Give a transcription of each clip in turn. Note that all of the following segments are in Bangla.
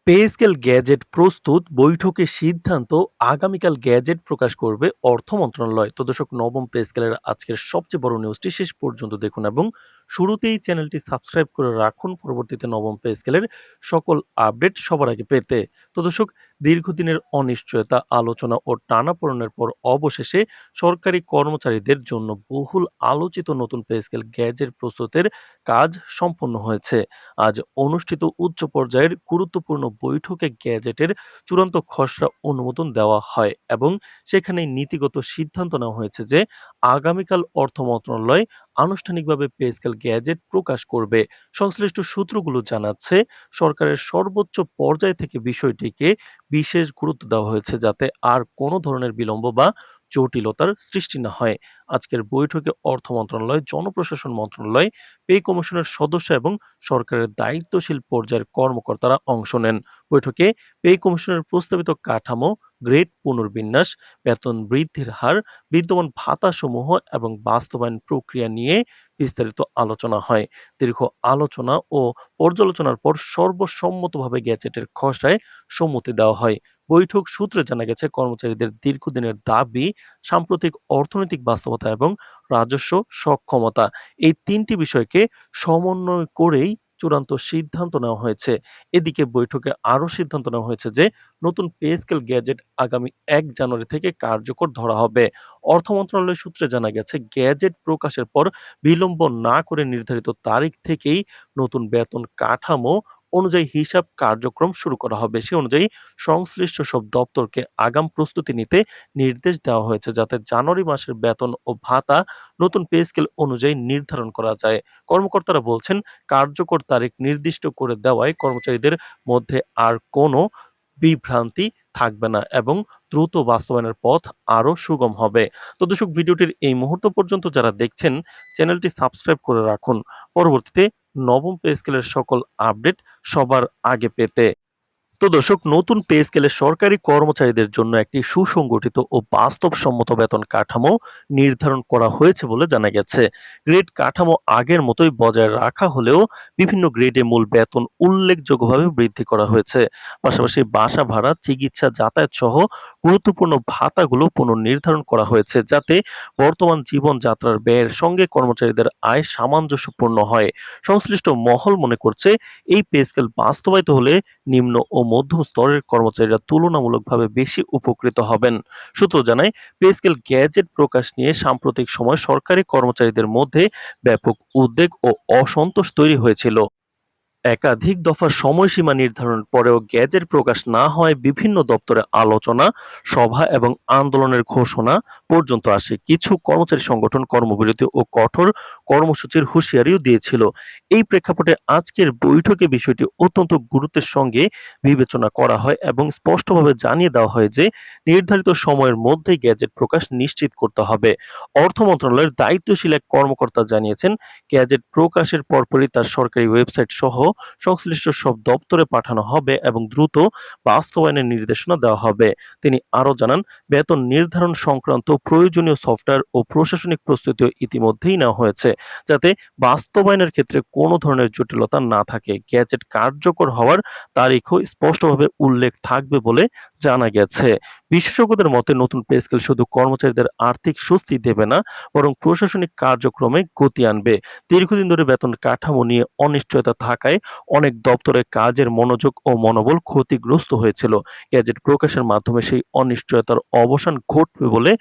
পে স্কেল গ্যাজেট প্রস্তুত, বৈঠকে সিদ্ধান্ত, আগামীকাল গ্যাজেট প্রকাশ করবে অর্থ মন্ত্রণালয়। তো দর্শক, নবম পে স্কেলের আজকের সবচেয়ে বড় নিউজটি শেষ পর্যন্ত দেখুন এবং শুরুতেই চ্যানেলটি সাবস্ক্রাইব করে রাখুন পরবর্তীতে নবম পে স্কেলের সকল আপডেট সবার আগে পেতে। তো দর্শক, দীর্ঘদিনের অনিশ্চয়তা, আলোচনা ও টানাপোড়েনের পর অবশেষে সরকারি কর্মচারীদের জন্য বহুল আলোচিত নতুন পে স্কেল গ্যাজেট প্রস্তুতের কাজ সম্পন্ন হয়েছে। আজ অনুষ্ঠিত উচ্চ পর্যায়ের গুরুত্বপূর্ণ বৈঠকে গ্যাজেটের চূড়ান্ত খসড়া অনুমোদন দেওয়া হয় এবং সেখানে নীতিগত সিদ্ধান্ত নেওয়া হয়েছে যে আগামীকাল অর্থ মন্ত্রণালয় আনুষ্ঠানিকভাবে পে স্কেল গ্যাজেট প্রকাশ করবে। সংশ্লিষ্ট সূত্রগুলো জানাচ্ছে, সরকারের সর্বোচ্চ পর্যায় থেকে বিষয়টিকে বিশেষ গুরুত্ব দেওয়া হয়েছে যাতে আর কোনো ধরনের বিলম্ব বা জটিলতার সৃষ্টি না হয়। আজকের বৈঠকে অর্থ মন্ত্রণালয়, জনপ্রশাসন মন্ত্রণালয়, পে কমিশনের সদস্য এবং সরকারের দায়িত্বশীল পর্যায়ের কর্মকর্তারা অংশ নেন। বৈঠকে পে কমিশনের প্রস্তাবিত কাঠামো, গ্রেড পুনর্বিন্যাস, বেতন বৃদ্ধির হার, বিদ্যমান ভাতাসমূহ এবং বাস্তবায়ন প্রক্রিয়া নিয়ে বিস্তারিত আলোচনা হয়। দীর্ঘ আলোচনা ও পর্যালোচনার পর সর্বসম্মতভাবে গ্যাজেটের খসড়ায় সম্মতি দেওয়া হয়। বৈঠক সূত্রে জানা গেছে, কর্মচারীদের দীর্ঘদিনের দাবি, সাম্প্রতিক অর্থনৈতিক বাস্তবতা এবং রাজস্ব সক্ষমতা, এই তিনটি বিষয়কে সমন্বয় করেই চূড়ান্ত সিদ্ধান্ত নেওয়া হয়েছে। এদিকে বৈঠকে আরও সিদ্ধান্ত নেওয়া হয়েছে যে নতুন পে স্কেল গ্যাজেট আগামী ১ জানুয়ারি থেকে কার্যকর ধরা হবে। অর্থ মন্ত্রণালয় সূত্রে জানা গেছে, গ্যাজেট প্রকাশের পর বিলম্ব না করে নির্ধারিত তারিখ থেকেই নতুন বেতন কাঠামো অনুযায়ী হিসাব কার্যক্রম শুরু করা হবে। সে অনুযায়ী সংশ্লিষ্ট সব দপ্তরকে আগাম প্রস্তুতি নিতে নির্দেশ দেওয়া হয়েছে যাতে জানুয়ারি মাসের বেতন ও ভাতা নতুন পে স্কেল অনুযায়ী নির্ধারণ করা যায়। কর্মকর্তারা বলছেন, কার্যকর তারিখ নির্দিষ্ট করে দেওয়ায় কর্মচারীদের মধ্যে আর কোনো বিভ্রান্তি থাকবে না এবং দ্রুত বাস্তবায়নের পথ আরও সুগম হবে। তো দর্শক, ভিডিওটির এই মুহূর্ত পর্যন্ত যারা দেখছেন, চ্যানেলটি সাবস্ক্রাইব করে রাখুন পরবর্তীতে নবম পে স্কেলের সকল আপডেট সবার আগে পেতে। তো দর্শক, নতুন পে স্কেলে সরকারি কর্মচারীদের জন্য একটি সুসংগঠিত ও বাস্তবসম্মত বেতন কাঠামো নির্ধারণ করা হয়েছে বলে জানা গেছে। গ্রেড কাঠামো আগের মতোই বজায় রাখা হলেও বিভিন্ন গ্রেডে মূল বেতন উল্লেখযোগ্যভাবে বৃদ্ধি করা হয়েছে। পাশাপাশি বাসা ভাড়া, চিকিৎসা, যাতায়াত সহ গুরুত্বপূর্ণ ভাতাগুলো পুনর্নির্ধারণ করা হয়েছে যাতে বর্তমান জীবনযাত্রার ব্যয়ের সঙ্গে কর্মচারীদের আয় সামঞ্জস্যপূর্ণ হয়। সংশ্লিষ্ট মহল মনে করছে, এই পে স্কেল বাস্তবায়িত হলে নিম্ন ও মধ্যম স্তরের কর্মচারীরা তুলনামূলকভাবে বেশি উপকৃত হবেন। সূত্র জানায়, পে স্কেল গ্যাজেট প্রকাশ নিয়ে সাম্প্রতিক সময় সরকারি কর্মচারীদের মধ্যে ব্যাপক উদ্বেগ ও অসন্তোষ তৈরি হয়েছিল। একাধিক দফা সময়সীমা নির্ধারণের পরেও গ্যাজেট প্রকাশ না হওয়ায় বিভিন্ন দপ্তরে আলোচনা, সভা এবং আন্দোলনের ঘোষণা পর্যন্ত আসে। কিছু কর্মচারী সংগঠন কর্মবিরতি ও কঠোর কর্মসূচির হুঁশিয়ারিও দিয়েছিল। এই প্রেক্ষাপটে আজকের বৈঠকে বিষয়টি অত্যন্ত গুরুত্বের সঙ্গে বিবেচনা করা হয় এবং স্পষ্টভাবে জানিয়ে দেওয়া হয় যে নির্ধারিত সময়ের মধ্যেই গ্যাজেট প্রকাশ নিশ্চিত করতে হবে। অর্থ মন্ত্রণালয়ের দায়িত্বশীল এক কর্মকর্তা জানিয়েছেন, গ্যাজেট প্রকাশের পরপরই তার সরকারি ওয়েবসাইট সহ সংশ্লিষ্ট সব দপ্তরে পাঠানো হবে এবং দ্রুত বাস্তবায়নের নির্দেশনা দেওয়া হবে। তিনি আরও জানান, বেতন নির্ধারণ সংক্রান্ত প্রয়োজনীয় সফটওয়্যার ও প্রশাসনিক প্রস্তুতিও ইতিমধ্যেই নেওয়া হয়েছে যাতে বাস্তবায়নের ক্ষেত্রে কোনো ধরনের জটিলতা না থাকে। গ্যাজেট কার্যকর হওয়ার তারিখও স্পষ্টভাবে উল্লেখ থাকবে বলে জানা গেছে। বিশেষজ্ঞদের মতে, নতুন পে স্কেল শুধু কর্মচারীদের আর্থিক স্বস্তি দেবে না, বরং প্রশাসনিক কার্যক্রমে গতি আনবে। দীর্ঘদিন ধরে বেতন কাঠামো নিয়ে অনিশ্চয়তা থাকায় অনেক দপ্তরে কাজের মনোযোগ ও মনোবল ক্ষতিগ্রস্ত হয়েছিল। গ্যাজেট প্রকাশের মাধ্যমে সেই অনিশ্চয়তার অবসান ঘটবে বলে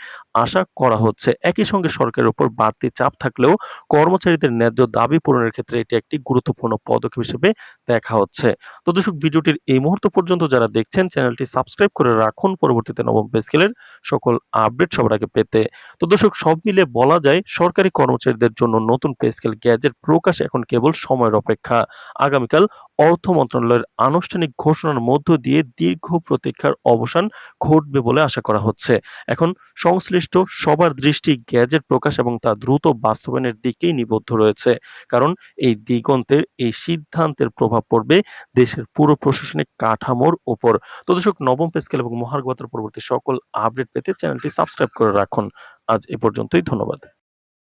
আশা করা হচ্ছে। একই সঙ্গে সরকারের উপর বাড়তি চাপ থাকলেও কর্মচারীদের ন্যায্য দাবি পূরণের ক্ষেত্রে এটি একটি গুরুত্বপূর্ণ পদক্ষেপ হিসেবে দেখা হচ্ছে। তো দর্শক, ভিডিওটির এই মুহূর্ত পর্যন্ত যারা দেখছেন, চ্যানেলটি সাবস্ক্রাইব করে রাখুন পরবর্তীতে নবম পে স্কেলের সকল আপডেট সবার আগে পেতে। তো দর্শক, সব মিলে বলা যায়, সরকারি কর্মচারীদের জন্য নতুন পে স্কেল গ্যাজেট প্রকাশ এখন কেবল সময়ের অপেক্ষা। আগামীকাল অর্থ মন্ত্রণালয়ের আনুষ্ঠানিক ঘোষণার মধ্য দিয়ে দীর্ঘ প্রতীক্ষার অবসান ঘটবে বলে আশা করা হচ্ছে। এখন সংশ্লিষ্ট সবার দৃষ্টি গ্যাজেট প্রকাশ এবং তা দ্রুত বাস্তবায়নের দিকেই নিবদ্ধ রয়েছে। কারণ এই দিগন্তের এই সিদ্ধান্তের প্রভাব পড়বে দেশের পুরো প্রশাসনিক কাঠামোর উপর। তো দর্শক, নবম পে স্কেল এবং মহার্ঘ ভাতার পরবর্তী সকল আপডেট পেতে চ্যানেলটি সাবস্ক্রাইব করে রাখুন। আজ এ পর্যন্তই। ধন্যবাদ।